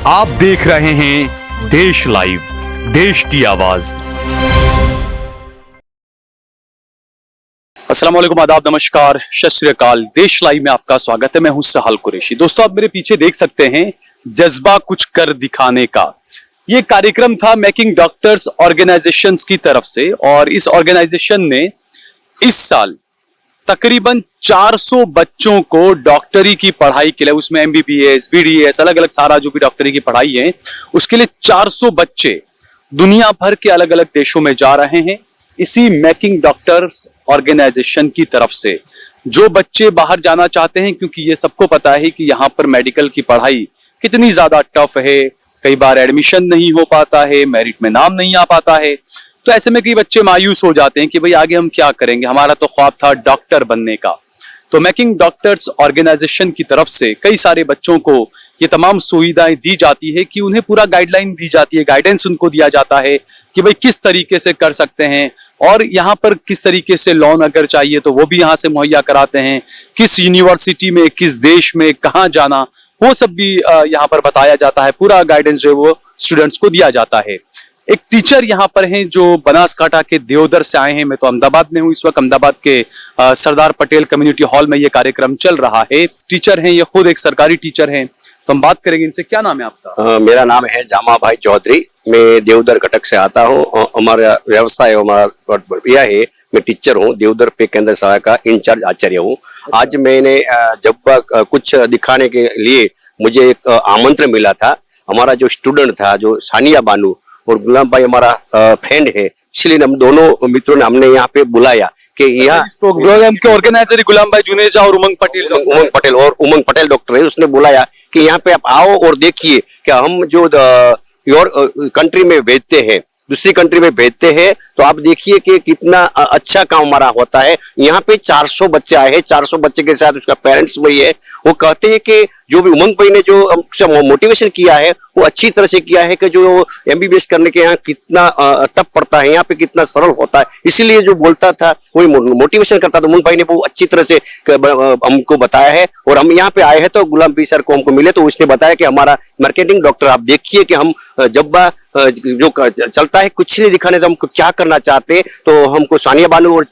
आप देख रहे हैं देश लाइव, देश की आवाज। अस्सलाम वालेकुम, आदाब, नमस्कार, सत श्री अकाल। देश लाइव में आपका स्वागत है। मैं हूं सहाल कुरैशी। दोस्तों, आप मेरे पीछे देख सकते हैं जज्बा कुछ कर दिखाने का। ये कार्यक्रम था मेकिंग डॉक्टर्स ऑर्गेनाइजेशंस की तरफ से, और इस ऑर्गेनाइजेशन ने इस साल तकरीबन 400 बच्चों को डॉक्टरी की पढ़ाई के लिए, उसमें एमबीबीएस, बीडीएस, अलग अलग सारा जो भी डॉक्टरी की पढ़ाई है, उसके लिए 400 बच्चे दुनिया भर के अलग अलग देशों में जा रहे हैं इसी मेकिंग डॉक्टर्स ऑर्गेनाइजेशन की तरफ से। जो बच्चे बाहर जाना चाहते हैं, क्योंकि ये सबको पता है कि यहाँ पर मेडिकल की पढ़ाई कितनी ज्यादा टफ है, कई बार एडमिशन नहीं हो पाता है, मेरिट में नाम नहीं आ पाता है, तो ऐसे में कई बच्चे मायूस हो जाते हैं कि भाई आगे हम क्या करेंगे, हमारा तो ख्वाब था डॉक्टर बनने का। तो मेकिंग डॉक्टर्स ऑर्गेनाइजेशन की तरफ से कई सारे बच्चों को ये तमाम सुविधाएं दी जाती है कि उन्हें पूरा गाइडलाइन दी जाती है, गाइडेंस उनको दिया जाता है कि भाई किस तरीके से कर सकते हैं, और यहाँ पर किस तरीके से लोन अगर चाहिए तो वो भी यहाँ से मुहैया कराते हैं, किस यूनिवर्सिटी में, किस देश में, कहाँ जाना, वो सब भी यहाँ पर बताया जाता है। पूरा गाइडेंस जो है वो स्टूडेंट्स को दिया जाता है। एक टीचर यहाँ पर हैं जो बनासकांठा के देवदर से आए हैं। मैं तो अहमदाबाद में हूँ इस वक्त। अहमदाबाद के सरदार पटेल कम्युनिटी हॉल में ये कार्यक्रम चल रहा है। टीचर हैं, ये खुद एक सरकारी टीचर हैं, तो हम बात करेंगे इनसे। क्या नाम है आपका? मेरा नाम है जामा भाई चौधरी। मैं देवदर कटक से आता हूँ। हमारा व्यवसाय हमारा यह है, मैं टीचर हूँ, देवदर पे केंद्र सहायक इंचार्ज आचार्य हूँ। आज मैंने जब कुछ दिखाने के लिए मुझे एक आमंत्रण मिला था। हमारा जो स्टूडेंट था, जो सानिया बानू और गुलाम भाई हमारा फ्रेंड है, इसलिए हम दोनों मित्रों ने हमने यहाँ पे बुलाया कि यहाँ प्रोग्राम के ऑर्गेनाइजर गुलाम भाई जुनेजा और उमंग पटेल डॉक्टर है, उसने बुलाया कि यहाँ पे आप आओ और देखिए कि हम जो योर कंट्री में भेजते हैं, दूसरी कंट्री में भेजते हैं, तो आप देखिए कि कितना अच्छा काम हमारा होता है। यहाँ पे 400 बच्चे आए हैं। 400 बच्चे के साथ उसका पेरेंट्स वही है। वो कहते हैं कि जो भी उमंग भाई ने जो मोटिवेशन किया है वो अच्छी तरह से किया है कि जो एमबीबीएस करने के यहाँ कितना टफ पड़ता है, यहाँ पे कितना सरल होता है, इसलिए जो बोलता था वही मोटिवेशन करता था। उमंग भाई ने वो अच्छी तरह से हमको बताया है। और हम यहाँ पे आए हैं तो गुलाम भाई सर को हमको मिले तो उसने बताया कि हमारा मार्केटिंग डॉक्टर, आप देखिए कि हम जब जो चलता है कुछ नहीं दिखाने तो हमको क्या करना चाहते हैं, तो हमको सानिया बानू और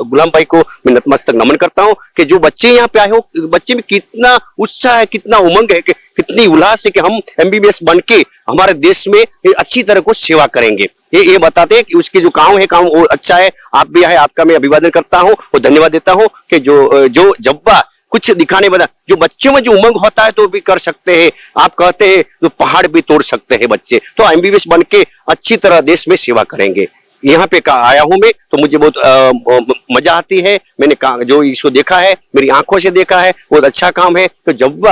गुलाम भाई को मैं नतमस्तक नमन करता हूँ कि जो बच्चे यहाँ पे आए हो, बच्चे में कितना उत्साह है, कितना उमंग है, कितनी उल्लास है कि हम एमबीबीएस बन के हमारे देश में अच्छी तरह को सेवा करेंगे। ये बताते हैं कि उसके जो काम है, काम वो अच्छा है। आप भी आए, आपका मैं अभिवादन करता हूँ और धन्यवाद देता हूँ कि जो जब्बा कुछ दिखाने वाला, जो बच्चों में जो उमंग होता है तो भी कर सकते हैं। आप कहते हैं तो पहाड़ भी तोड़ सकते हैं बच्चे, तो एमबीबीएस बन के अच्छी तरह देश में सेवा करेंगे। यहाँ पे आया हूँ मैं, तो मुझे बहुत मजा आती है। मैंने जो इसको देखा है, मेरी आंखों से देखा है, बहुत अच्छा काम है। तो जब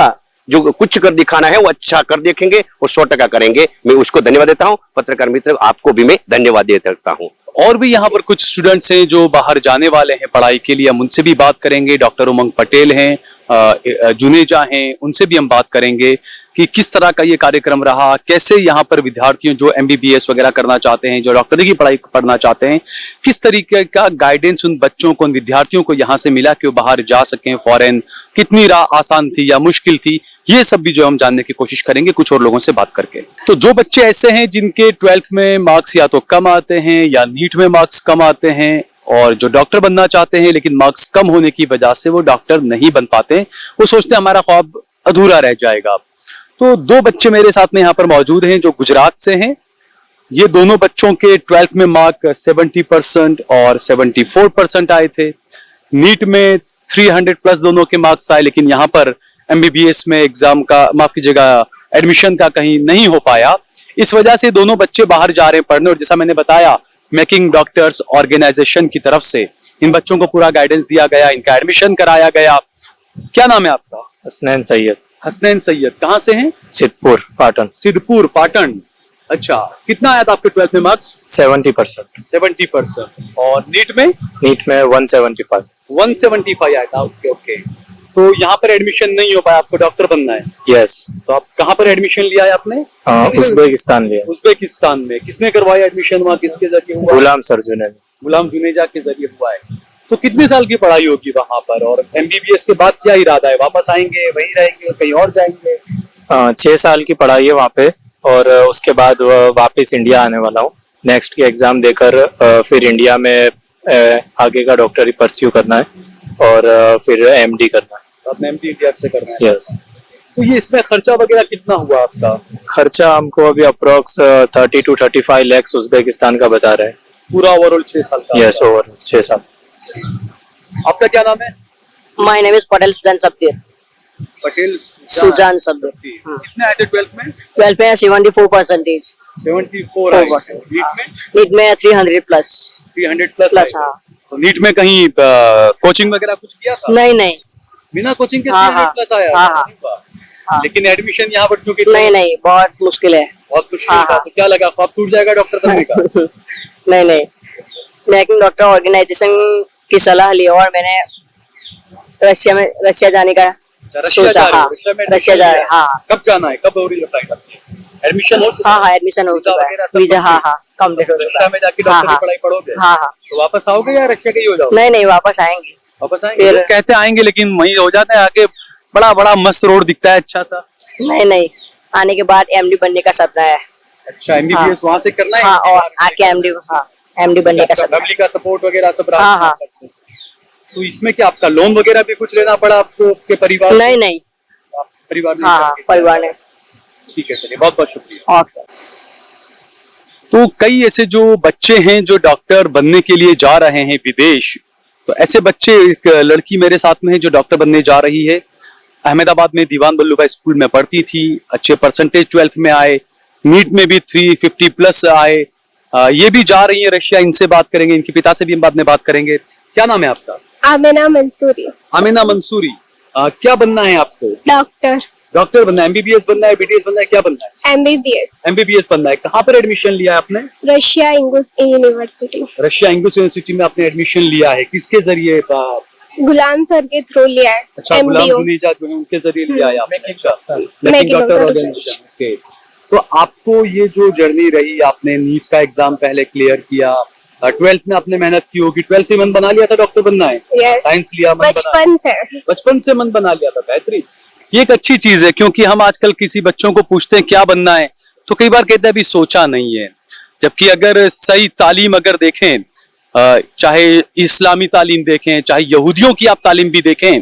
जो कुछ कर दिखाना है वो अच्छा कर देखेंगे और 100% करेंगे। मैं उसको धन्यवाद देता हूँ। पत्रकार मित्र, आपको भी मैं धन्यवाद देता हूँ। और भी यहाँ पर कुछ स्टूडेंट्स हैं जो बाहर जाने वाले हैं पढ़ाई के लिए, हम उनसे भी बात करेंगे। डॉक्टर उमंग पटेल हैं, जुनेजा हैं, उनसे भी हम बात करेंगे कि किस तरह का ये कार्यक्रम रहा, कैसे यहाँ पर विद्यार्थियों जो एमबीबीएस वगैरह करना चाहते हैं, जो डॉक्टरी की पढ़ाई पढ़ना चाहते हैं, किस तरीके का गाइडेंस उन बच्चों को, उन विद्यार्थियों को यहाँ से मिला कि वो बाहर जा सकें फॉरेन। कितनी राह आसान थी या मुश्किल थी, ये सब भी जो हम जानने की कोशिश करेंगे कुछ और लोगों से बात करके। तो जो बच्चे ऐसे हैं जिनके 12th में मार्क्स या तो कम आते हैं या नीट में मार्क्स कम आते हैं, और जो डॉक्टर बनना चाहते हैं लेकिन मार्क्स कम होने की वजह से वो डॉक्टर नहीं बन पाते, वो सोचते हैं हमारा ख्वाब अधूरा रह जाएगा। तो दो बच्चे मेरे साथ में यहाँ पर मौजूद हैं जो गुजरात से हैं। ये दोनों बच्चों के 12th में मार्क 70% और 74% आए थे। नीट में 300 प्लस दोनों के मार्क्स आए, लेकिन यहाँ पर एमबीबीएस में एग्जाम का, माफ कीजिएगा, एडमिशन का कहीं नहीं हो पाया। इस वजह से दोनों बच्चे बाहर जा रहे हैं पढ़ने, और जैसा मैंने बताया मेकिंग डॉक्टर्स ऑर्गेनाइजेशन की तरफ से इन बच्चों को पूरा गाइडेंस दिया गया, इनका एडमिशन कराया गया। क्या नाम है आपका? हसनैन सैयद। हसनैन सैयद, कहाँ से हैं? सिद्धपुर पाटन। सिद्धपुर पाटन, अच्छा। कितना आया था आपके 12th में मार्क्स? 70%। 70%। और नीट में? नीट में 175। 175 आया था। Okay okay. तो यहाँ पर एडमिशन नहीं हो पाया, आपको डॉक्टर बनना है? यस। तो आप कहाँ पर एडमिशन लिया है आपने? उज्बेकिस्तान लिया। उज्बेकिस्तान में। किसने करवाया एडमिशन वहाँ, किसके जरिए हुआ? गुलाम सर जुनेजा। गुलाम जुनेजा के जरिए हुआ है। तो कितने साल की पढ़ाई होगी वहां पर, और एमबीबीएस के बाद क्या इरादा है? वापस आएंगे, वहीं रहेंगे, कहीं और जाएंगे? 6 साल की पढ़ाई है वहाँ पे, और उसके बाद वापस इंडिया आने वाला हूँ। नेक्स्ट की एग्जाम देकर फिर इंडिया में आगे का डॉक्टरी परस्यू करना है, और फिर एमडी करना है। आपने एमडी इंडिया से करना है। यस। तो ये इसमें खर्चा वगैरह कितना हुआ आपका? खर्चा हमको अभी अप्रोक्स 30 to 35 lakhs उज्बेकिस्तान का बता रहे हैं। पूरा ओवरऑल 6 साल का? यस, ओवर 6 साल। आपका क्या नाम है? My name is Patel Sujan Sabdir. Patel Sujan Sabdir. कितने आए थे 12th में? 12 में 74%. 74 आए। 4%. नीट में नीट में 300 प्लस. 300 प्लस प्लस आए। हाँ. तो नीट में कहीं कोचिंग वगैरह कुछ किया था? नहीं नहीं बिना कोचिंग के हाँ, 300 प्लस आया? हाँ, हाँ। वाह। हाँ. लेकिन एडमिशन यहाँ पर चूंकि नहीं नहीं बहुत मुश्किल है. बहुत मुश्किल हाँ, था, हाँ। तो क्या लगा ख्वाब टूट जाएगा डॉक्टर बनने का? नहीं नहीं मेकिंग डॉक्टर ऑर्गेनाइजेशन की सलाह ली और मैंने रशिया जाने का रशिया सोचा. जा रहे हो? हाँ रशिया में रशिया जा रहे हैं. हाँ कब जाना है? कब हो रही है फ्लाइट आपकी? एडमिशन हो चुका हाँ है? हाँ एडमिशन हो वीजा चुका वगैरह है. सब वीजा हाँ complete? हाँ कंप्लीट हो चुका रशिया है. में जाके हाँ, डॉक्टर की हाँ। पढ़ाई पढ़ोगे? हाँ हाँ तो वापस आओगे या रशिया के ही हो जाओगे? नहीं नहीं वापस आएंगे. वापस आएंगे? फिर- लोग कहते आएंगे लेकिन वहीं हो जाते हैं आगे। बड़ा बड़ा मस्त रोड दिखता है अच्छा सा। नहीं नहीं आने के बाद एमडी बनने का सपना है. अच्छा एमबीबीएस वहां से करना है? हाँ और आके एमडी बनने का सपना है. फैमिली का सपोर्ट वगैरह सब रहा? हाँ, हाँ। अच्छे से। तो इसमें क्या आपका लोन वगैरह भी कुछ लेना पड़ा आपको आपके परिवार से? नहीं नहीं आप परिवार में हाँ हाँ करके? परिवार ने. ठीक है चलिए बहुत बहुत शुक्रिया। और तो कई ऐसे जो बच्चे हैं जो डॉक्टर बनने के लिए जा रहे हैं विदेश, तो ऐसे बच्चे, एक लड़की मेरे साथ में है जो डॉक्टर बनने जा रही है। अहमदाबाद में दीवान बल्लू भाई स्कूल में पढ़ती थी, अच्छे परसेंटेज 12th में आए, नीट में भी 350 प्लस आए। ये भी जा रही है रशिया। इनसे बात करेंगे, इनके पिता से भी हम बाद में बात करेंगे। क्या नाम है आपका? आमिना मंसूरी. आमिना मंसूरी। क्या बनना है आपको? डॉक्टर. डॉक्टर बनना है? एमबीबीएस बनना है, बीटीएस बनना है, क्या बनना है? एमबीबीएस. एमबीबीएस बनना है। कहाँ पर एडमिशन लिया है आपने? Russia Ingush university. Russia Ingush university में आपने एडमिशन लिया है। किसके जरिए? गुलाम सर के थ्रू लिया है. अच्छा गुलाम MDO. जुनेजा जो है उनके जरिए लिया है आपने। अच्छा Making making doctor Doctor organisation. Okay, तो आपको ये जो जर्नी रही, आपने नीट का एग्जाम पहले क्लियर किया, 12th में आपने मेहनत की होगी, 12th से मन बना लिया था डॉक्टर बनना है? Yes. साइंस लिया, मन बना, बचपन से. बचपन से मन बना लिया था। बेहतरीन, ये एक अच्छी चीज है, क्योंकि हम आजकल किसी बच्चों को पूछते हैं क्या बनना है तो कई बार कहते हैं अभी सोचा नहीं है। जबकि अगर सही तालीम अगर देखें, चाहे इस्लामी तालीम देखें, चाहे यहूदियों की आप तालीम भी देखें,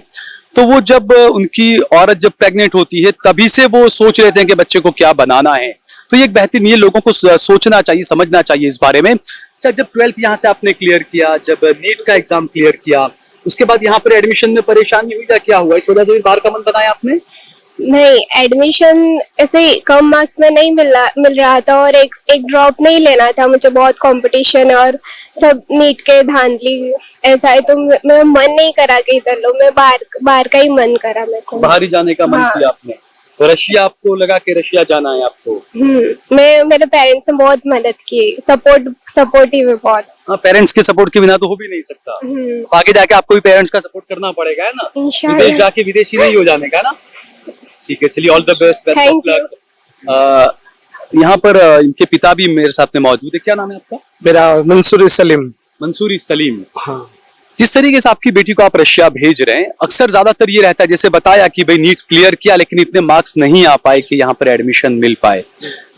तो वो जब उनकी औरत जब प्रेग्नेंट होती है तभी से वो सोच लेते हैं कि बच्चे को क्या बनाना है। तो ये एक बेहतरीन, ये लोगों को सोचना चाहिए, समझना चाहिए इस बारे में। अच्छा, जब 12th यहाँ से आपने क्लियर किया, जब नीट का एग्जाम क्लियर किया, उसके बाद यहाँ पर एडमिशन में परेशानी हुई या क्या हुआ? इस वजह से भी बाहर का मन बनाया आपने? नहीं एडमिशन ऐसे कम मार्क्स में नहीं मिल रहा था और एक ड्रॉप नहीं लेना था. मुझे बहुत कंपटीशन और सब नीट के धांधली ऐसा है तो मैं मन नहीं करा कि इधर लो. मैं बाहर का ही मन करा मेरे को. बाहर ही जाने का मन हाँ। किया आपने? तो रशिया आपको लगा कि रशिया जाना है आपको? मैं मेरे पेरेंट्स ने बहुत मदद की. सपोर्टिव है बहुत. हाँ, पेरेंट्स के सपोर्ट के बिना तो हो भी नहीं सकता। आगे जाके आपको भी पेरेंट्स का सपोर्ट करना पड़ेगा, है ना? इंशाल्लाह। विदेश जाके विदेशी नहीं हो जाने का, है ना? ठीक है चलिए, all the best, best of Thank you. Luck. यहाँ पर इनके पिता भी मेरे साथ में मौजूद है। क्या नाम है आपका? मेरा मंसूरी सलीम। मंसूरी सलीम। हाँ। जिस तरीके से आपकी बेटी को आप रशिया भेज रहे हैं, अक्सर ज्यादातर ये रहता है, जैसे बताया कि भाई नीट क्लियर किया लेकिन इतने मार्क्स नहीं आ पाए कि यहाँ पर एडमिशन मिल पाए।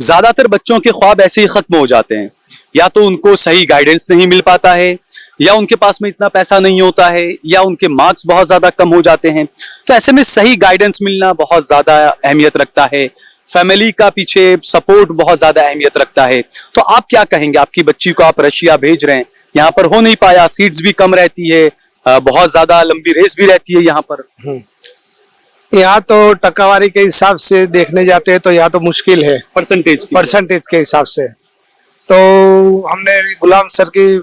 ज्यादातर बच्चों के ख्वाब ऐसे ही खत्म हो जाते हैं, या तो उनको सही गाइडेंस नहीं मिल पाता है, या उनके पास में इतना पैसा नहीं होता है, या उनके मार्क्स बहुत ज्यादा कम हो जाते हैं। तो ऐसे में सही गाइडेंस मिलना बहुत ज्यादा अहमियत रखता है। फैमिली का पीछे सपोर्ट बहुत ज्यादा अहमियत रखता है। तो आप क्या कहेंगे? आपकी बच्ची को आप रशिया भेज रहे हैं, यहाँ पर हो नहीं पाया, सीट्स भी कम रहती है, बहुत ज्यादा लंबी रेस भी रहती है यहाँ पर। यहाँ तो टकावारी के हिसाब से देखने जाते हैं तो यहाँ तो मुश्किल है. परसेंटेज के हिसाब से तो हमने गुलाम सर की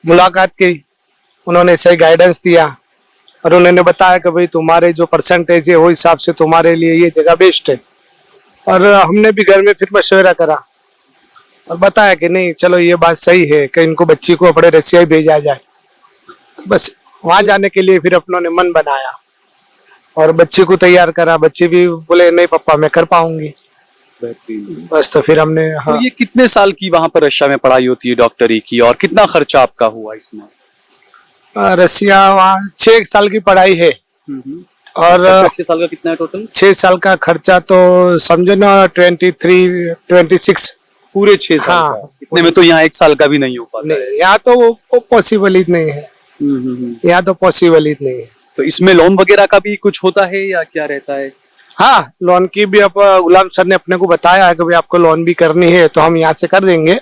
मुलाकात की, उन्होंने सही गाइडेंस दिया और उन्होंने बताया कि भाई तुम्हारे जो परसेंटेज है वो हिसाब से तुम्हारे लिए ये जगह बेस्ट है. और हमने भी घर में फिर मशवरा करा और बताया कि नहीं चलो ये बात सही है कि इनको बच्ची को अपने रसिया ही भेजा जाए. तो बस वहां जाने के लिए फिर अपनों ने मन बनाया और बच्ची को तैयार करा. बच्ची भी बोले नहीं पापा मैं कर पाऊंगी. बस तो फिर हमने हाँ. तो ये कितने साल की वहां पर रशिया में पढ़ाई होती है डॉक्टरी की, और कितना खर्चा आपका हुआ इसमें? रसिया वहाँ 6 साल की पढ़ाई है और 6 साल का कितना है टोटल? 6 साल का खर्चा तो समझो ना 23-26। पूरे 6 साल हाँ। का? इतने में तो यहाँ 1 साल का भी नहीं हो पाता है। नहीं, यहाँ तो वो पॉसिबल ही नहीं है। यहाँ तो पॉसिबल ही नहीं है। तो इसमें लोन वगैरह का भी कुछ होता है या क्या रहता है? हाँ, लोन की भी अब गुलाम सर ने अपने को बताया है कि भाई आपको लोन भी करनी है तो हम यहाँ से कर देंगे।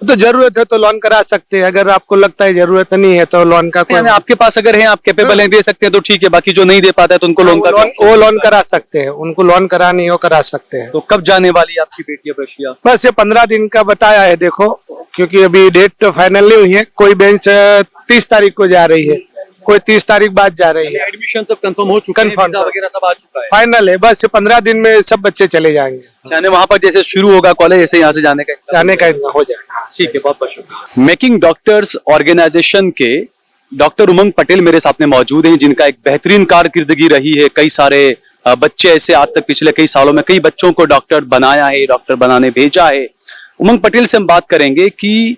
तो जरूरत है तो लोन करा सकते हैं, अगर आपको लगता है जरूरत नहीं है तो लोन का यानी आपके पास अगर है, आप कैपेबल हैं, दे सकते हैं तो ठीक है, बाकी जो नहीं दे पाता है तो उनको लोन का वो लोन करा सकते हैं, उनको लोन करानी हो करा सकते हैं। तो कब जाने वाली है आपकी बेटी अब रशिया? बस ये 15 दिन का बताया है, देखो क्योंकि अभी डेट फाइनल नहीं हुई है। कोई बेंच 30 तारीख को जा रही है, कोई 30 तारीख बाद जा रही है। एडमिशन सब कंफर्म हो चुका है, Confirm। वीजा वगैरह सब आ चुका है, फाइनल है। बस 15 दिन में सब बच्चे चले जाएंगे, जाने वहां पर जैसे शुरू होगा कॉलेज ऐसे यहाँ से जाने का जाने का इंतजाम हो जाएगा। ठीक है, बहुत बहुत शुक्रिया। मेकिंग डॉक्टर्स ऑर्गेनाइजेशन के डॉक्टर उमंग पटेल मेरे सामने मौजूद हैं, जिनका एक बेहतरीन कारकिर्दगी रही है। कई सारे बच्चे ऐसे आज तक पिछले कई सालों में कई बच्चों को डॉक्टर बनाया है, डॉक्टर बनाने भेजा है। उमंग पटेल से हम बात करेंगे कि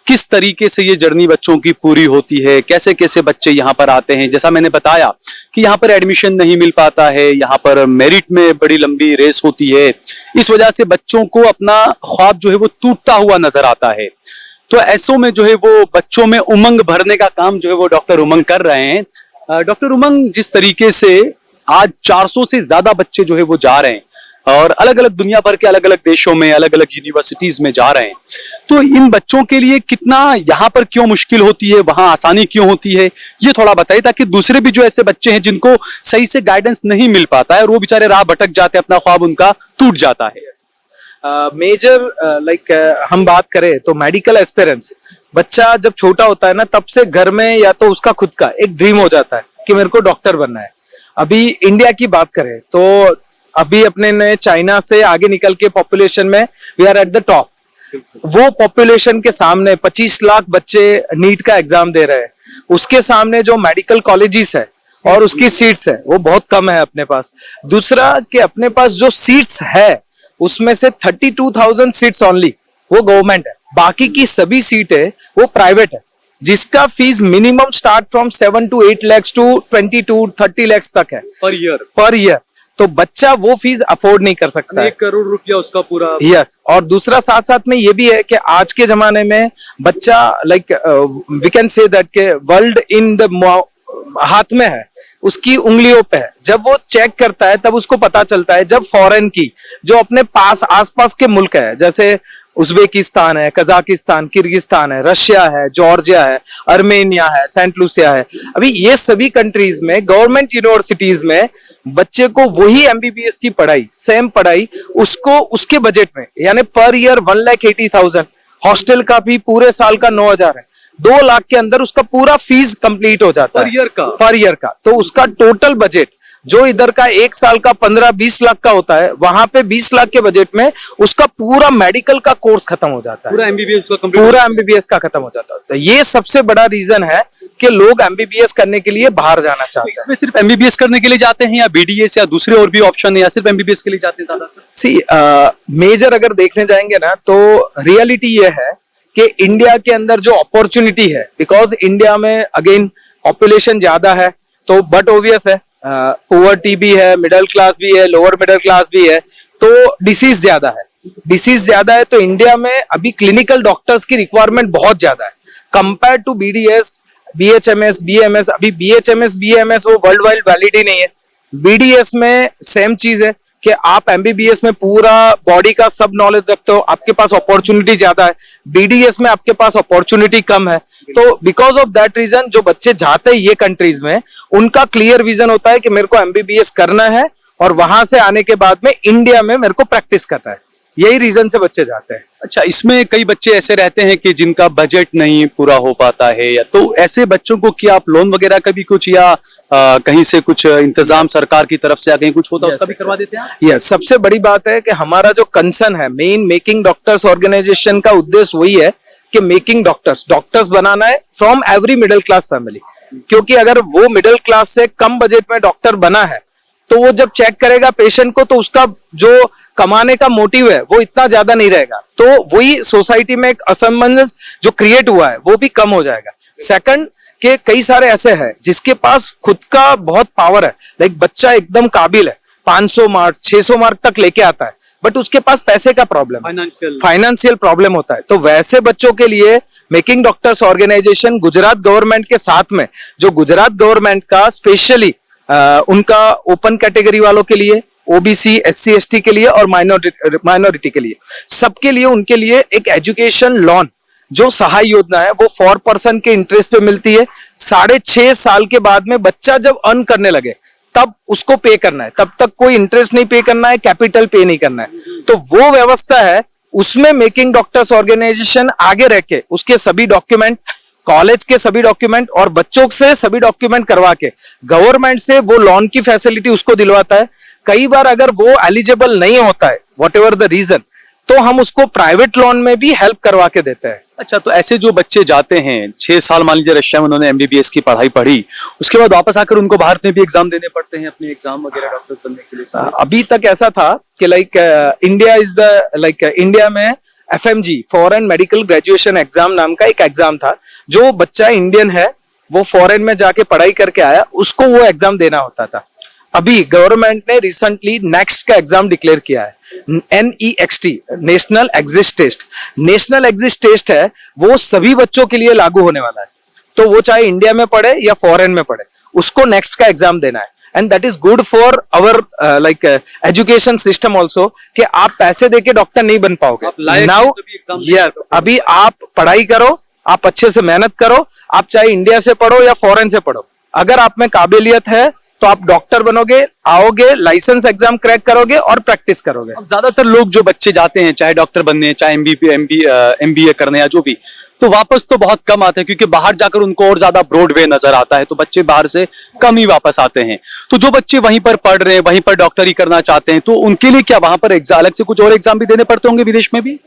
किस तरीके से ये जर्नी बच्चों की पूरी होती है, कैसे कैसे बच्चे यहाँ पर आते हैं। जैसा मैंने बताया कि यहाँ पर एडमिशन नहीं मिल पाता है, यहाँ पर मेरिट में बड़ी लंबी रेस होती है, इस वजह से बच्चों को अपना ख्वाब जो है वो टूटता हुआ नजर आता है। तो ऐसों में जो है वो बच्चों में उमंग भरने का काम जो है वो डॉक्टर उमंग कर रहे हैं। डॉक्टर उमंग, जिस तरीके से आज 400 से ज्यादा बच्चे जो है वो जा रहे हैं और अलग अलग दुनिया भर के अलग अलग देशों में अलग अलग यूनिवर्सिटीज में जा रहे हैं, तो इन बच्चों के लिए कितना यहाँ पर क्यों मुश्किल होती है, वहां आसानी क्यों होती है, ये थोड़ा बताइए, ताकि दूसरे भी जो ऐसे बच्चे हैं जिनको सही से गाइडेंस नहीं मिल पाता है और वो बेचारे राह भटक जाते हैं, अपना ख्वाब उनका टूट जाता है। मेजर हम बात करें तो मेडिकल एस्पिरेंट्स, बच्चा जब छोटा होता है ना तब से घर में या तो उसका खुद का एक ड्रीम हो जाता है कि मेरे को डॉक्टर बनना है। अभी इंडिया की बात करें तो अभी अपने ने चाइना से आगे निकल के पॉपुलेशन में we are at the top. वो पॉपुलेशन के सामने 25 लाख बच्चे नीट का एग्जाम दे रहे हैं, उसके सामने जो मेडिकल कॉलेजेस है और उसकी सीट्स है वो बहुत कम है अपने पास। दूसरा कि अपने पास जो सीट्स है उसमें से 32,000 सीट्स ओनली वो गवर्नमेंट है, बाकी की सभी सीटें वो प्राइवेट है, जिसका fees minimum start from 7 to 8 lakhs to 22-30 lakhs तक है पर ईयर। तो बच्चा वो फीस अफोर्ड नहीं कर सकता है। 1 करोड़ रुपया उसका पूरा। यस, और दूसरा साथ साथ में ये भी है कि आज के जमाने में बच्चा like we can say that के वर्ल्ड इन द हाथ में है, उसकी उंगलियों पे है। जब वो चेक करता है तब उसको पता चलता है, जब फॉरेन की जो अपने पास आसपास के मुल्क है, जैसे उज्बेकिस्तान है, कजाकिस्तान, किर्गिस्तान है, रशिया है, जॉर्जिया है, अर्मेनिया है, सेंट लूसिया है, अभी ये सभी कंट्रीज में गवर्नमेंट यूनिवर्सिटीज में बच्चे को वही एमबीबीएस की पढ़ाई, सेम पढ़ाई उसको उसके बजट में, यानी पर ईयर 1,80,000, हॉस्टल का भी पूरे साल का 9,000 है, 2 लाख के अंदर उसका पूरा फीस कंप्लीट हो जाता है पर ईयर का। तो उसका टोटल बजट जो इधर का 1 साल का 15-20 लाख का होता है, वहां पे 20 लाख के बजट में उसका पूरा मेडिकल का कोर्स खत्म हो जाता है, पूरा एमबीबीएस का खत्म हो जाता है। तो ये सबसे बड़ा रीजन है कि लोग एमबीबीएस करने के लिए बाहर जाना चाहते हैं। इसमें सिर्फ एमबीबीएस करने के लिए जाते हैं या बीडीएस या दूसरे और भी ऑप्शन है, या सिर्फ एमबीबीएस के लिए जाते हैं ज्यादातर? सी मेजर अगर देखने जाएंगे ना तो रियलिटी ये है कि इंडिया के अंदर जो अपॉर्चुनिटी है, बिकॉज इंडिया में अगेन पॉपुलेशन ज्यादा है तो बट ऑब्वियस है, पुअर्टी भी है, मिडिल क्लास भी है, लोअर मिडिल क्लास भी है, तो डिसीज ज्यादा है। तो इंडिया में अभी क्लिनिकल डॉक्टर्स की रिक्वायरमेंट बहुत ज्यादा है compare to BDS, BHMS, BMS. अभी बीएचएमएस, बीएमएस वो वर्ल्ड वाइड वैलिड ही नहीं है। बीडीएस में सेम चीज है कि आप एमबीबीएस में पूरा बॉडी का सब नॉलेज रखते हो, आपके पास अपॉर्चुनिटी ज्यादा है, बीडीएस में आपके पास अपॉर्चुनिटी कम है। तो बिकॉज ऑफ दैट रीजन जो बच्चे जाते हैं ये कंट्रीज में, उनका क्लियर विजन होता है कि मेरे को एमबीबीएस करना है और वहां से आने के बाद में इंडिया में मेरे को प्रैक्टिस करना है, यही रीजन से बच्चे जाते हैं। अच्छा, इसमें कई बच्चे ऐसे रहते हैं कि जिनका बजट नहीं पूरा हो पाता है, या तो ऐसे बच्चों को क्या आप लोन वगैरह का भी कुछ या कहीं से कुछ इंतजाम सरकार की तरफ से या कहीं कुछ होता है उसका भी करवा देते हैं? यस, सबसे बड़ी बात है कि हमारा जो कंसर्न है मेन मेकिंग डॉक्टर्स ऑर्गेनाइजेशन का उद्देश्य वही है कि मेकिंग डॉक्टर्स बनाना है from every middle class family. क्योंकि अगर वो मिडिल क्लास से कम बजट में डॉक्टर बना है तो वो जब चेक करेगा पेशेंट को तो उसका जो कमाने का मोटिव है वो इतना ज्यादा नहीं रहेगा, तो वही सोसाइटी में एक असमंजस जो क्रिएट हुआ है वो भी कम हो जाएगा। सेकंड कि कई सारे ऐसे हैं जिसके पास खुद का बहुत पावर है, लाइक बच्चा एकदम काबिल है, 500 मार्क 600 मार्क तक लेके आता है, बट उसके पास पैसे का प्रॉब्लम है, फाइनेंशियल प्रॉब्लम होता है। तो वैसे बच्चों के लिए making doctors organisation Gujarat government के साथ में, जो गुजरात गवर्नमेंट का स्पेशली उनका ओपन कैटेगरी वालों के लिए, ओबीसी एससी एसटी के लिए और माइनॉरिटी के लिए, सबके लिए उनके लिए एक एजुकेशन लोन जो सहाय योजना है वो 4% के इंटरेस्ट पे मिलती है। 6.5 साल के बाद में बच्चा जब अर्न करने लगे तब उसको पे करना है, तब तक कोई इंटरेस्ट नहीं पे करना है, कैपिटल पे नहीं करना है। तो वो व्यवस्था है, उसमें मेकिंग डॉक्टर्स ऑर्गेनाइजेशन आगे रह के उसके सभी डॉक्यूमेंट, कॉलेज के सभी डॉक्यूमेंट और बच्चों से सभी डॉक्यूमेंट करवा के गवर्नमेंट से वो लोन की फैसिलिटी उसको दिलवाता है। कई बार अगर वो एलिजिबल नहीं होता है, वॉट एवर द रीजन, तो हम उसको प्राइवेट लोन में भी हेल्प करवा के देते हैं। अच्छा, तो ऐसे जो बच्चे जाते हैं 6 साल, मान लीजिए रशिया में उन्होंने एमबीबीएस की पढ़ाई पढ़ी, उसके बाद वापस आकर उनको भारत में भी एग्जाम देने पड़ते हैं अपने एग्जाम वगैरह डॉक्टर बनने के लिए सारे? अभी तक ऐसा था कि इंडिया में FMG foreign medical graduation exam नाम का एक एग्जाम था। जो बच्चा इंडियन है वो फॉरेन में जाके पढ़ाई करके आया, उसको वो एग्जाम देना होता था। अभी गवर्नमेंट ने रिसेंटली नेक्स्ट का एग्जाम डिक्लेयर किया है, NEXT, national exit test. National exit test है वो सभी बच्चों के लिए लागू होने वाला है, तो वो चाहे इंडिया में पढ़े या फॉरेन में पढ़े, उसको नेक्स्ट का एग्जाम देना है। And that is good for our education system also, कि आप पैसे देके डॉक्टर नहीं बन पाओगे। नाउ यस, अभी आप पढ़ाई करो, आप अच्छे से मेहनत करो, आप चाहे इंडिया से पढ़ो या फॉरेन से पढ़ो, अगर आप में काबिलियत है तो आप डॉक्टर बनोगे, आओगे, लाइसेंस एग्जाम क्रैक करोगे और प्रैक्टिस करोगे। अब ज्यादातर लोग जो बच्चे जाते हैं, चाहे डॉक्टर बनने, चाहे एमबीए करने या जो भी, तो वापस तो बहुत कम आते हैं, क्योंकि बाहर जाकर उनको और ज्यादा ब्रॉड वे नजर आता है, तो बच्चे बाहर से कम ही वापस आते हैं। तो जो बच्चे वहीं पर पढ़ रहे हैं, वहीं पर डॉक्टरी करना चाहते हैं, तो उनके लिए क्या वहां पर अलग से कुछ और एग्जाम भी देने पड़ते होंगे विदेश में भी?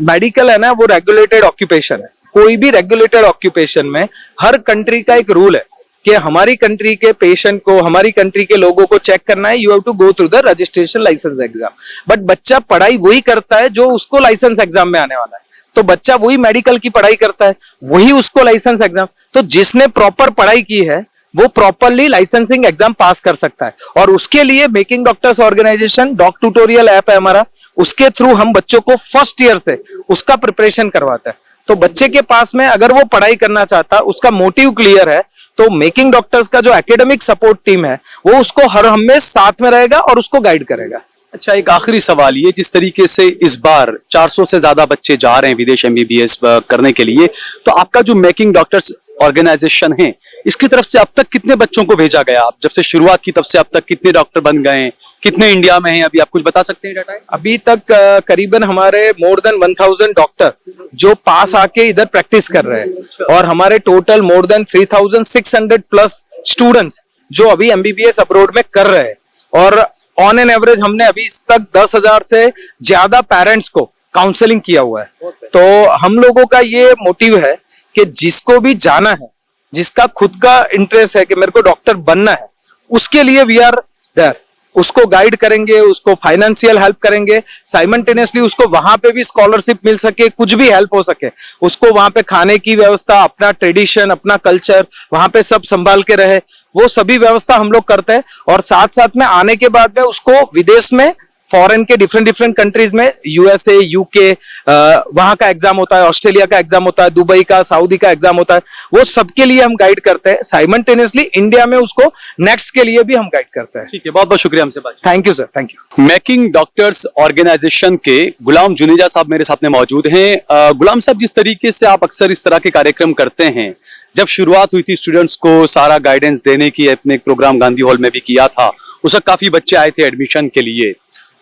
मेडिकल है ना, वो रेगुलेटेड ऑक्यूपेशन है। कोई भी रेगुलेटेड ऑक्यूपेशन में हर कंट्री का एक रूल है कि हमारी कंट्री के पेशेंट को, हमारी कंट्री के लोगों को चेक करना है, you have to go through the registration licence exam. But बच्चा पढ़ाई वही करता है जो उसको लाइसेंस एग्जाम में आने वाला है, तो बच्चा वही मेडिकल की पढ़ाई करता है, वही उसको लाइसेंस एग्जाम। तो जिसने प्रॉपर पढ़ाई की है वो प्रॉपरली लाइसेंसिंग एग्जाम पास कर सकता है, और उसके लिए making doctors organisation doc tutorial app है हमारा, उसके थ्रू हम बच्चों को फर्स्ट ईयर से उसका प्रिपरेशन करवाता है। तो बच्चे के पास में अगर वो पढ़ाई करना चाहता, उसका मोटिव क्लियर है, तो मेकिंग डॉक्टर्स का जो एकेडमिक सपोर्ट टीम है वो उसको हर हमेशा साथ में रहेगा और उसको गाइड करेगा। अच्छा, एक आखिरी सवाल, ये जिस तरीके से इस बार 400 से ज्यादा बच्चे जा रहे हैं विदेश एमबीबीएस करने के लिए, तो आपका जो मेकिंग डॉक्टर्स ऑर्गेनाइजेशन है, इसकी तरफ से अब तक कितने बच्चों को भेजा गया? आप जब से शुरुआत की तब से अब तक कितने डॉक्टर बन गए हैं, कितने इंडिया में हैं, अभी आप कुछ बता सकते हैं डाटा? अभी तक करीबन हमारे मोर देन 1000 डॉक्टर जो पास आके इधर प्रैक्टिस कर रहे हैं, और हमारे total more than 3600 plus students जो अभी एमबीबीएस अब्रोड में कर रहे हैं। और ऑन एन एवरेज हमने अभी तक 10,000 से ज्यादा पेरेंट्स को काउंसलिंग किया हुआ है। तो हम लोगों का ये मोटिव है कि जिसको भी जाना है, जिसका खुद का इंटरेस्ट है कि मेरे को डॉक्टर बनना है, उसके लिए वी आर देयर, उसको गाइड करेंगे, उसको फाइनेंशियल हेल्प करेंगे, साइमल्टेनियसली उसको वहां पे भी स्कॉलरशिप मिल सके, कुछ भी हेल्प हो सके, उसको वहां पे खाने की व्यवस्था, अपना ट्रेडिशन, अपना कल्चर वहां पे सब संभाल के रहे, वो सभी व्यवस्था हम लोग करते हैं। और साथ साथ में आने के बाद में उसको विदेश में, फॉरेन के डिफरेंट कंट्रीज में, यूएसए, यूके, वहां का एग्जाम होता है, ऑस्ट्रेलिया का एग्जाम होता है, दुबई का, सऊदी का एग्जाम होता है, वो सबके लिए हम गाइड करते हैं। साइमल्टेनियसली इंडिया में उसको नेक्स्ट के लिए भी हम गाइड करते हैं। ठीक है, बहुत बहुत शुक्रिया हमसे बात। Thank you sir, thank you. Making doctors organisation के गुलाम जुनेजा साहब मेरे साथ में मौजूद हैं। गुलाम साहब, जिस तरीके से आप अक्सर इस तरह के कार्यक्रम करते हैं, जब शुरुआत हुई थी स्टूडेंट्स को सारा गाइडेंस देने की, अपने एक प्रोग्राम गांधी हॉल में भी किया था, उस वक्त काफी बच्चे आए थे एडमिशन के लिए,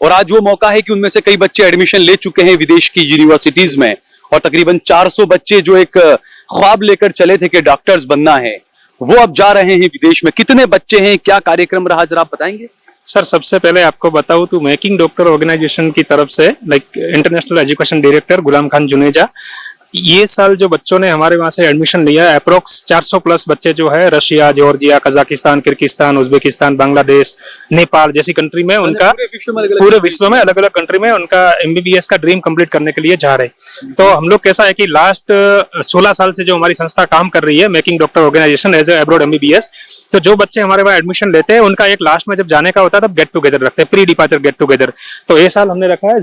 और आज वो मौका है कि उनमें से कई बच्चे एडमिशन ले चुके हैं विदेश की यूनिवर्सिटीज में, और तकरीबन 400 बच्चे जो एक ख्वाब लेकर चले थे कि डॉक्टर्स बनना है, वो अब जा रहे हैं विदेश में। कितने बच्चे हैं, क्या कार्यक्रम रहा, जरा आप बताएंगे? सर, सबसे पहले आपको बताऊं तो मेकिंग डॉक्टर ऑर्गेनाइजेशन की तरफ से, लाइक इंटरनेशनल एजुकेशन डायरेक्टर गुलाम खान जुनेजा, ये साल जो बच्चों ने हमारे वहां से एडमिशन लिया है अप्रोक्स 400 प्लस बच्चे जो है Russia, Georgia, Kazakhstan, Kyrgyzstan, Uzbekistan, Bangladesh, Nepal जैसी कंट्री में उनका पूरे विश्व में अलग अलग कंट्री में उनका एमबीबीएस का ड्रीम कंप्लीट करने के लिए जा रहे। तो हम लोग कैसा है कि लास्ट 16 साल से जो हमारी संस्था काम कर रही है making doctor organisation as a abroad MBBS, तो जो बच्चे हमारे वहाँ एडमिशन लेते हैं उनका एक लास्ट में जब जाने का होता है तब गेट टुगेदर रखते हैं, प्री डिपार्चर गेट टुगेदर। तो ये साल हमने रखा है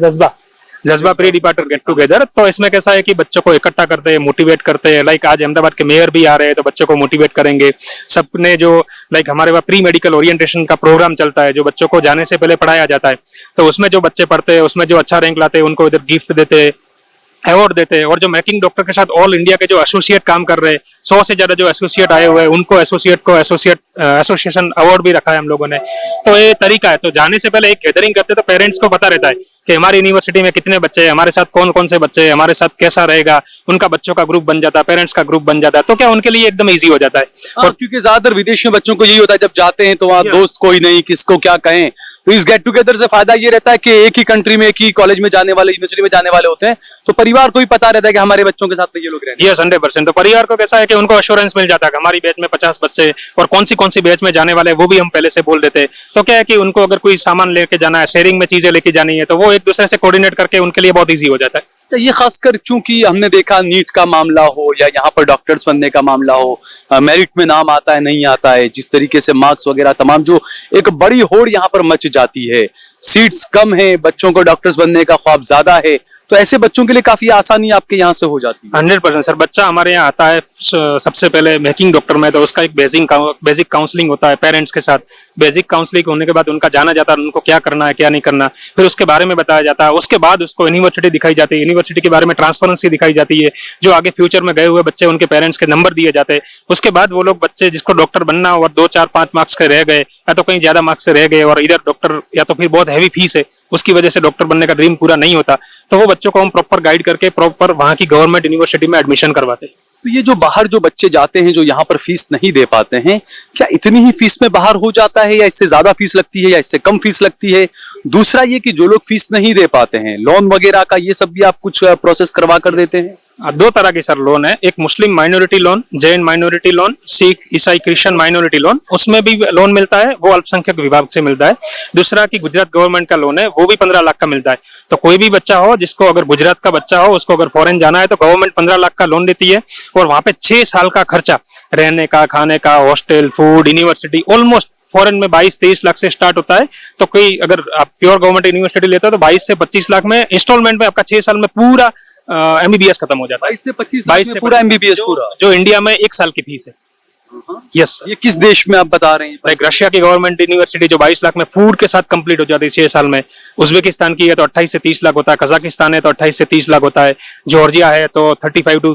जज्बा प्री डिपार्चर गेट टुगेदर। तो इसमें कैसा है कि बच्चों को इकट्ठा करते हैं, मोटिवेट करते हैं। लाइक आज अहमदाबाद के मेयर भी आ रहे हैं तो बच्चों को मोटिवेट करेंगे। सबने जो लाइक हमारे वहाँ प्री मेडिकल ओरिएंटेशन का प्रोग्राम चलता है जो बच्चों को जाने से पहले पढ़ाया जाता है, तो उसमें जो बच्चे पढ़ते हैं उसमें जो अच्छा रैंक लाते हैं उनको इधर गिफ्ट देते हैं, अवार्ड देते हैं। और जो मेकिंग डॉक्टर के साथ ऑल इंडिया के जो एसोसिएट काम कर रहे हैं 100 से ज्यादा जो एसोसिएट आए हुए हैं उनको एसोसिएशन अवार्ड भी रखा है हम लोगों ने। तो ये तरीका है। तो जाने से पहले एक गैदरिंग करते तो पेरेंट्स को पता रहता है कि हमारी यूनिवर्सिटी में कितने बच्चे हैं, हमारे साथ कौन कौन से बच्चे हैं, हमारे साथ कैसा रहेगा, उनका बच्चों का ग्रुप बन जाता है, पेरेंट्स का ग्रुप बन जाता है, तो क्या उनके लिए एकदम ईजी हो जाता है। और क्योंकि ज्यादातर विदेश में बच्चों को यही होता है जब जाते हैं तो वहाँ दोस्त कोई नहीं, किसको क्या कहें। तो इस गेट टुगेदर से फायदा ये रहता है कि एक ही कंट्री में एक ही कॉलेज में जाने वाले, यूनिवर्सिटी में जाने वाले होते हैं, तो परिवार को भी पता रहता है कि हमारे बच्चों के साथ में ये लोग रहते हैं। यस 100%। तो परिवार को कैसा है कि उनको एश्योरेंस मिल जाता है कि हमारी बैच में 50 बच्चे और कौन सी बैच में जाने वाले हैं वो भी हम पहले से बोल देते हैं। तो क्या है कि उनको अगर कोई सामान लेके जाना है, शेयरिंग में चीजें लेके जानी है, तो वो एक दूसरे से कोऑर्डिनेट करके उनके लिए बहुत ईजी हो जाता है। तो ये खासकर चूंकि हमने देखा नीट का मामला हो या यहाँ पर डॉक्टर्स बनने का मामला हो, मेरिट में नाम आता है नहीं आता है, जिस तरीके से मार्क्स वगैरह तमाम जो एक बड़ी होड़ यहाँ पर मच जाती है, सीट्स कम है, बच्चों को डॉक्टर्स बनने का ख्वाब ज्यादा है, तो ऐसे बच्चों के लिए काफी आसानी आपके यहाँ से हो जाती है। 100% सर। बच्चा हमारे यहाँ आता है सबसे पहले मेकिंग डॉक्टर में, तो उसका एक बेसिक काउंसलिंग होता है पेरेंट्स के साथ। बेसिक काउंसलिंग होने के बाद उनका जाना जाता है उनको क्या करना है क्या नहीं करना, फिर उसके बारे में बताया जाता है। उसके बाद उसको यूनिवर्सिटी दिखाई जाती है, यूनिवर्सिटी के बारे में ट्रांसपेरेंसी दिखाई जाती है, जो आगे फ्यूचर में गए हुए बच्चे उनके पेरेंट्स के नंबर दिए जाते हैं। उसके बाद वो लोग बच्चे जिसको डॉक्टर बनना और 2, 4, 5 मार्क्स के रह गए या तो कहीं ज्यादा मार्क्स से रह गए और इधर डॉक्टर या तो फिर बहुत हैवी फीस है उसकी वजह से डॉक्टर बनने का ड्रीम पूरा नहीं होता, तो वो बच्चों को हम प्रॉपर गाइड करके प्रॉपर वहाँ की गवर्नमेंट यूनिवर्सिटी में एडमिशन करवाते हैं। तो ये जो बाहर जो बच्चे जाते हैं जो यहाँ पर फीस नहीं दे पाते हैं, क्या इतनी ही फीस में बाहर हो जाता है या इससे ज्यादा फीस लगती है या इससे कम फीस लगती है? दूसरा ये कि जो लोग फीस नहीं दे पाते हैं, लोन वगैरह का ये सब भी आप कुछ प्रोसेस करवा कर देते हैं? 2 तरह के सर लोन है, एक मुस्लिम minority loan, Jain minority loan, Sikh ईसाई क्रिश्चियन माइनॉरिटी लोन, उसमें भी लोन मिलता है, वो अल्पसंख्यक विभाग से मिलता है। दूसरा की गुजरात गवर्नमेंट का लोन है, वो भी 15 लाख का मिलता है। तो कोई भी बच्चा हो जिसको अगर गुजरात का बच्चा हो उसको अगर फॉरेन जाना है तो गवर्नमेंट 15 लाख का लोन देती है और वहां पे 6 साल का खर्चा रहने का, खाने का, hostel, food, university almost foreign में 22-23 लाख से स्टार्ट होता है। तो कोई अगर आप प्योर गवर्नमेंट यूनिवर्सिटी लेते हो तो 22 से 25 लाख में इंस्टॉलमेंट में आपका 6 साल में पूरा एमबीबीएस खत्म हो जाता है। 22 से 25 लाख में पूरा एमबीबीएस पूरा, जो इंडिया में 1 साल की फीस है। यस। ये किस देश में आप बता रहे हैं? लाइक रशिया की गवर्नमेंट यूनिवर्सिटी जो 22 लाख में फूड के साथ कंप्लीट हो जाती है 6 साल में। उज्बेकिस्तान की है तो 28 से 30 लाख होता है, कजाकिस्तान है तो 28 से 30 लाख होता है, जॉर्जिया है तो 35 टू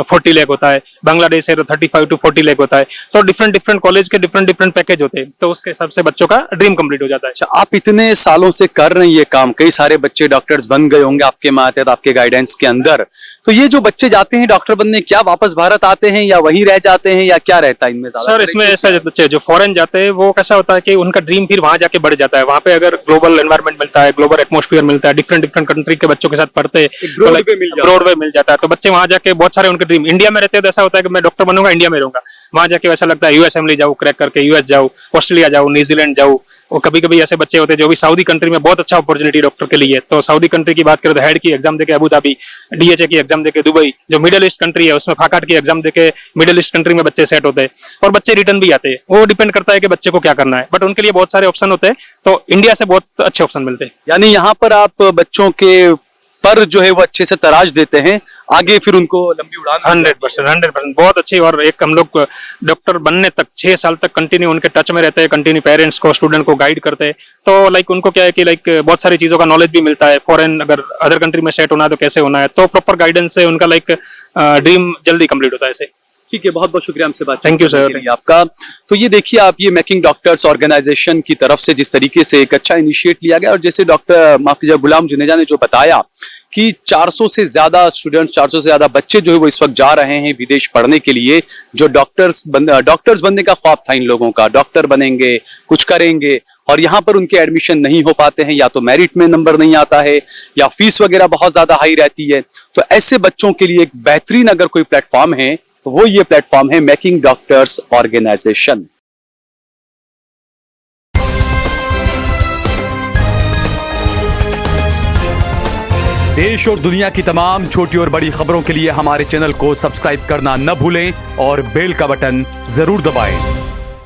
40 लाख होता है, बांग्लादेश है तो 35 टू 40 लाख होता है। तो डिफरेंट कॉलेज के डिफरेंट पैकेज होते हैं, तो उसके हिसाब से बच्चों का ड्रीम कंप्लीट हो जाता है। अच्छा, आप इतने सालों से कर रहे हैं ये काम, कई सारे बच्चे डॉक्टर्स बन गए होंगे आपके मातहत, आपके गाइडेंस के अंदर। तो ये जो बच्चे जाते हैं डॉक्टर बनने, क्या वापस भारत आते हैं या वहीं रह जाते हैं या क्या रहता है इनमें? सर इसमें ऐसा बच्चे जो फॉरेन जाते हैं वो कैसा होता है कि उनका ड्रीम फिर वहां जाके बढ़ जाता है। वहां पे अगर ग्लोबल एनवायरनमेंट मिलता है, ग्लोबल एटमॉस्फेयर मिलता है, डिफरेंट कंट्री के बच्चों के साथ पढ़ते हैं, ब्रॉडवे मिल जाता है। तो बच्चे वहां जाके बहुत सारे उनके ड्रीम, इंडिया में रहते हैं तो ऐसा होता है कि मैं डॉक्टर बनूंगा, इंडिया में रहूंगा। वहां जाके वैसा लगता है यूएस असेंबली जाऊँ क्रैक करके, यूएस जाऊँ, ऑस्ट्रेलिया जाऊँ, न्यूजीलैंड जाऊँ। और कभी कभी ऐसे बच्चे होते हैं जो भी सऊदी कंट्री में बहुत अच्छा अपॉर्चुनिटी डॉक्टर के लिए। तो सऊदी कंट्री की बात करें तो हेड की एग्जाम देके अबू धाबी, डीएचए की एग्जाम देके दुबई, जो मिडिल ईस्ट कंट्री है उसमें फाकाट की एग्जाम देके मिडिल ईस्ट कंट्री में बच्चे सेट होते हैं और बच्चे रिटर्न भी आते हैं। वो डिपेंड करता है कि बच्चे को क्या करना है, बट उनके लिए बहुत सारे ऑप्शन होते हैं। तो इंडिया से बहुत अच्छे ऑप्शन मिलते हैं। यानी यहाँ पर आप बच्चों के पर जो है वो अच्छे से तराश देते हैं, आगे फिर उनको लंबी उड़ान। 100% बहुत अच्छी। और एक हम लोग डॉक्टर बनने तक 6 साल तक कंटिन्यू उनके टच में रहते हैं, कंटिन्यू पेरेंट्स को, स्टूडेंट को गाइड करते हैं। तो लाइक उनको क्या है कि लाइक बहुत सारी चीजों का नॉलेज भी मिलता है। फॉरेन अगर अदर कंट्री में सेट होना है तो कैसे होना है, तो प्रॉपर गाइडेंस से उनका लाइक ड्रीम जल्दी कंप्लीट होता है ऐसे। ठीक है, बहुत बहुत शुक्रिया हमसे बात Thank you, sir. आपका। तो ये देखिए आप, ये मेकिंग डॉक्टर्स ऑर्गेनाइजेशन की तरफ से जिस तरीके से एक अच्छा इनिशिएट लिया गया, और जैसे डॉक्टर माफ कीजिए गुलाम जुनेजा ने जो बताया कि 400 से ज्यादा स्टूडेंट्स, 400 से ज्यादा बच्चे जो है वो इस वक्त जा रहे हैं विदेश पढ़ने के लिए, जो डॉक्टर्स बनने का ख्वाब था इन लोगों का, डॉक्टर बनेंगे, कुछ करेंगे, और यहाँ पर उनके एडमिशन नहीं हो पाते हैं, या तो मेरिट में नंबर नहीं आता है, या फीस वगैरह बहुत ज्यादा हाई रहती है। तो ऐसे बच्चों के लिए एक बेहतरीन अगर कोई प्लेटफॉर्म है तो वो ये प्लेटफॉर्म है मेकिंग डॉक्टर्स ऑर्गेनाइजेशन। देश और दुनिया की तमाम छोटी और बड़ी खबरों के लिए हमारे चैनल को सब्सक्राइब करना न भूलें और बेल का बटन जरूर दबाएं।